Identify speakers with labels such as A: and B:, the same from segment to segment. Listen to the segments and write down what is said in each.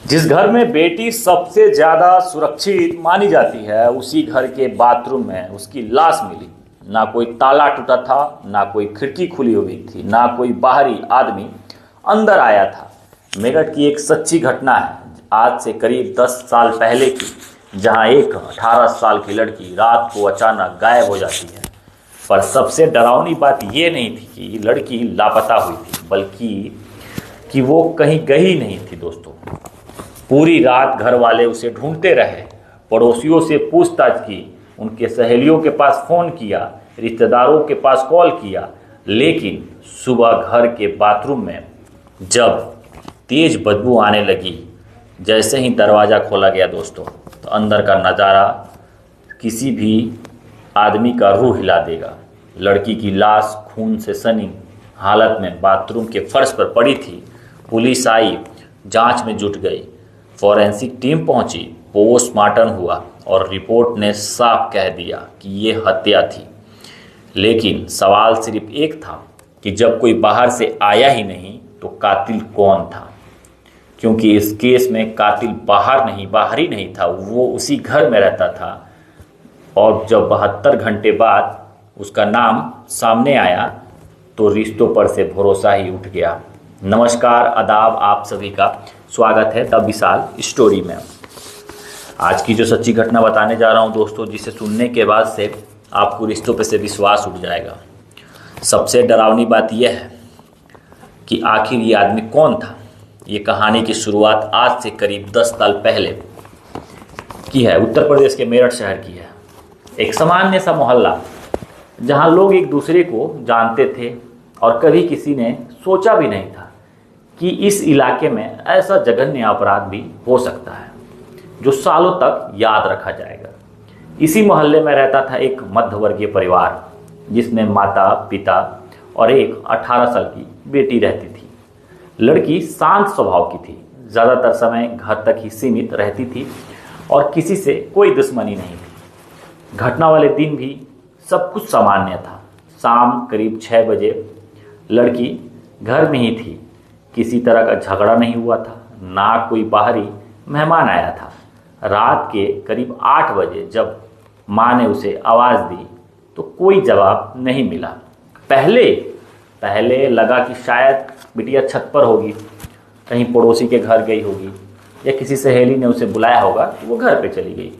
A: जिस घर में बेटी सबसे ज्यादा सुरक्षित मानी जाती है, उसी घर के बाथरूम में उसकी लाश मिली। ना कोई ताला टूटा था, ना कोई खिड़की खुली हुई थी, ना कोई बाहरी आदमी अंदर आया था। मेरठ की एक सच्ची घटना है, आज से करीब 10 साल पहले की, जहां एक 18 साल की लड़की रात को अचानक गायब हो जाती है। पर सबसे डरावनी बात यह नहीं थी कि लड़की लापता हुई थी, बल्कि कि वो कहीं गई नहीं थी। दोस्तों, पूरी रात घर वाले उसे ढूंढते रहे, पड़ोसियों से पूछताछ की, उनके सहेलियों के पास फ़ोन किया, रिश्तेदारों के पास कॉल किया, लेकिन सुबह घर के बाथरूम में जब तेज बदबू आने लगी, जैसे ही दरवाज़ा खोला गया दोस्तों, तो अंदर का नज़ारा किसी भी आदमी का रूह हिला देगा। लड़की की लाश खून से सनी हालत में बाथरूम के फर्श पर पड़ी थी। पुलिस आई, जांच में जुट गई, फॉरेंसिक टीम पहुंची, पोस्टमार्टम हुआ और रिपोर्ट ने साफ कह दिया कि ये हत्या थी। लेकिन सवाल सिर्फ एक था कि जब कोई बाहर से आया ही नहीं तो कातिल कौन था? क्योंकि इस केस में कातिल बाहरी नहीं था, वो उसी घर में रहता था। और जब 72 घंटे बाद उसका नाम सामने आया तो रिश्तों पर से भरोसा ही उठ गया। नमस्कार, आदाब, आप सभी का स्वागत है द विशाल स्टोरी में। आज की जो सच्ची घटना बताने जा रहा हूं दोस्तों, जिसे सुनने के बाद से आपको रिश्तों पे से विश्वास उठ जाएगा। सबसे डरावनी बात यह है कि आखिर ये आदमी कौन था। ये कहानी की शुरुआत आज से करीब 10 साल पहले की है, उत्तर प्रदेश के मेरठ शहर की है। एक सामान्य सा मोहल्ला जहां लोग एक दूसरे को जानते थे और कभी किसी ने सोचा भी नहीं था कि इस इलाके में ऐसा जघन्य अपराध भी हो सकता है जो सालों तक याद रखा जाएगा। इसी मोहल्ले में रहता था एक मध्यवर्गीय परिवार, जिसमें माता, पिता और एक 18 साल की बेटी रहती थी। लड़की शांत स्वभाव की थी, ज़्यादातर समय घर तक ही सीमित रहती थी और किसी से कोई दुश्मनी नहीं थी। घटना वाले दिन भी सब कुछ सामान्य था। शाम करीब 6 बजे लड़की घर में ही थी। किसी तरह का झगड़ा नहीं हुआ था, ना कोई बाहरी मेहमान आया था। रात के करीब 8 बजे जब माँ ने उसे आवाज़ दी तो कोई जवाब नहीं मिला। पहले लगा कि शायद बिटिया छत पर होगी, कहीं पड़ोसी के घर गई होगी, या किसी सहेली ने उसे बुलाया होगा कि वो घर पे चली गई।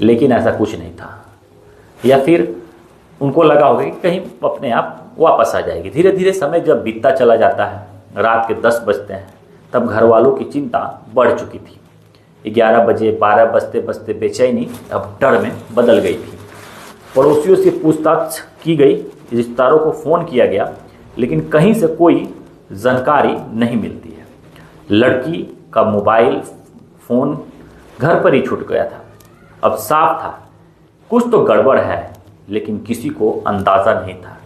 A: लेकिन ऐसा कुछ नहीं था। या फिर उनको लगा होगा कि कहीं अपने आप वापस आ जाएगी। धीरे धीरे समय जब बीतता चला जाता है, रात के 10 बजते हैं, तब घर वालों की चिंता बढ़ चुकी थी। 11 बजे 12 बजते बजते बेचैनी अब डर में बदल गई थी। पड़ोसियों से पूछताछ की गई, रिश्तेदारों को फ़ोन किया गया, लेकिन कहीं से कोई जानकारी नहीं मिलती है। लड़की का मोबाइल फ़ोन घर पर ही छूट गया था। अब साफ था कुछ तो गड़बड़ है, लेकिन किसी को अंदाज़ा नहीं था।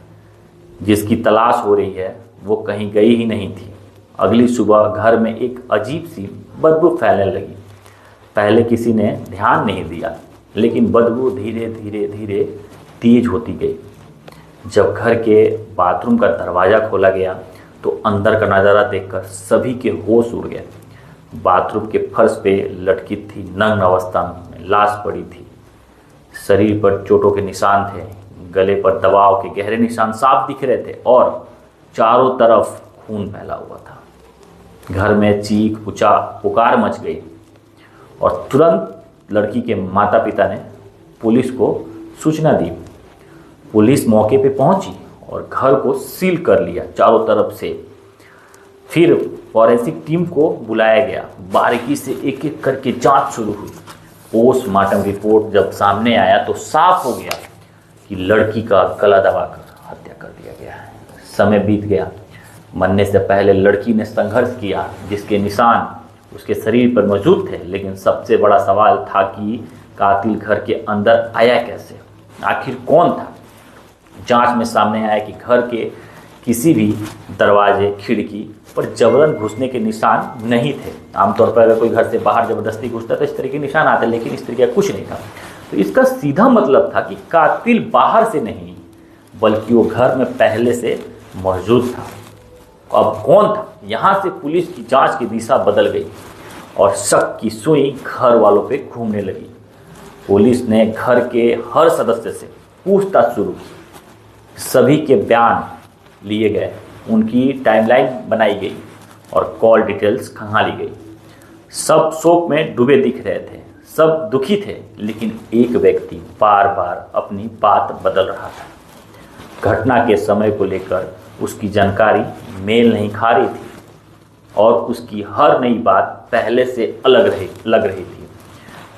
A: जिसकी तलाश हो रही है वो कहीं गई ही नहीं थी। अगली सुबह घर में एक अजीब सी बदबू फैलने लगी। पहले किसी ने ध्यान नहीं दिया, लेकिन बदबू धीरे धीरे तेज होती गई। जब घर के बाथरूम का दरवाज़ा खोला गया तो अंदर का नज़ारा देखकर सभी के होश उड़ गए। बाथरूम के फर्श पे लटकी थी नग्न अवस्था में लाश पड़ी थी। शरीर पर चोटों के निशान थे, गले पर दबाव के गहरे निशान साफ दिख रहे थे और चारों तरफ खून फैला हुआ था। घर में चीख पुकार मच गई और तुरंत लड़की के माता पिता ने पुलिस को सूचना दी। पुलिस मौके पे पहुंची और घर को सील कर लिया चारों तरफ से। फिर फॉरेंसिक टीम को बुलाया गया। बारीकी से एक एक करके जांच शुरू हुई। पोस्टमार्टम रिपोर्ट जब सामने आया तो साफ हो गया कि लड़की का गला दबाकर हत्या कर दिया गया है। समय बीत गया। मरने से पहले लड़की ने संघर्ष किया, जिसके निशान उसके शरीर पर मौजूद थे। लेकिन सबसे बड़ा सवाल था कि कातिल घर के अंदर आया कैसे, आखिर कौन था। जांच में सामने आया कि घर के किसी भी दरवाजे, खिड़की पर जबरन घुसने के निशान नहीं थे। आमतौर पर अगर कोई घर से बाहर ज़बरदस्ती घुसता तो इस तरह के निशान आते, लेकिन इस तरह का कुछ नहीं था। तो इसका सीधा मतलब था कि कातिल बाहर से नहीं, बल्कि वो घर में पहले से मौजूद था। अब कौन था? यहाँ से पुलिस की जांच की दिशा बदल गई और शक की सुई घर वालों पे घूमने लगी। पुलिस ने घर के हर सदस्य से पूछताछ शुरू की। सभी के बयान लिए गए, उनकी टाइमलाइन बनाई गई और कॉल डिटेल्स खंगाली गई। सब शोक में डूबे दिख रहे थे, सब दुखी थे, लेकिन एक व्यक्ति बार बार अपनी बात बदल रहा था। घटना के समय को लेकर उसकी जानकारी मेल नहीं खा रही थी और उसकी हर नई बात पहले से लग रही थी।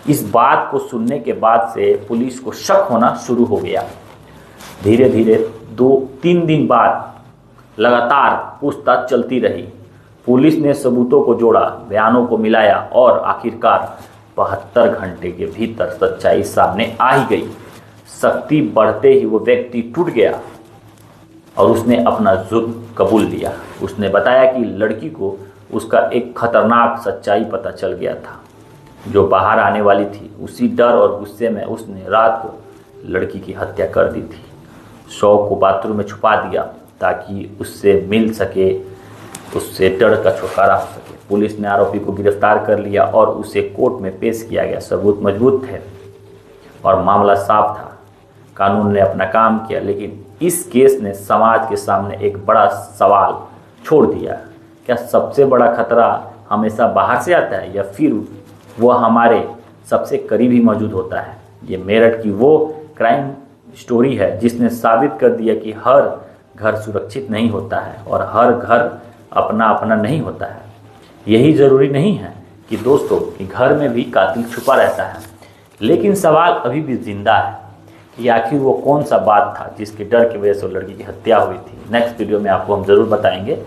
A: इस बात को सुनने के बाद से पुलिस को शक होना शुरू हो गया। धीरे धीरे 2-3 दिन बाद लगातार पूछताछ चलती रही। पुलिस ने सबूतों को जोड़ा, बयानों को मिलाया और आखिरकार 72 घंटे के भीतर सच्चाई सामने आ ही गई। शक्ति बढ़ते ही वो व्यक्ति टूट गया और उसने अपना जुर्म कबूल लिया। उसने बताया कि लड़की को उसका एक खतरनाक सच्चाई पता चल गया था जो बाहर आने वाली थी। उसी डर और गुस्से में उसने रात को लड़की की हत्या कर दी थी। शव को बाथरूम में छुपा दिया ताकि उससे मिल सके, उससे डर का छुटकारा हो सके। पुलिस ने आरोपी को गिरफ्तार कर लिया और उसे कोर्ट में पेश किया गया। सबूत मजबूत थे और मामला साफ था। कानून ने अपना काम किया, लेकिन इस केस ने समाज के सामने एक बड़ा सवाल छोड़ दिया। क्या सबसे बड़ा खतरा हमेशा बाहर से आता है या फिर वह हमारे सबसे करीब ही मौजूद होता है? ये मेरठ की वो क्राइम स्टोरी है जिसने साबित कर दिया कि हर घर सुरक्षित नहीं होता है और हर घर अपना अपना नहीं होता है। यही ज़रूरी नहीं है कि दोस्तों कि घर में भी कातिल छुपा रहता है, लेकिन सवाल अभी भी जिंदा है कि आखिर वो कौन सा बात था जिसके डर की वजह से लड़की की हत्या हुई थी। नेक्स्ट वीडियो में आपको हम ज़रूर बताएंगे।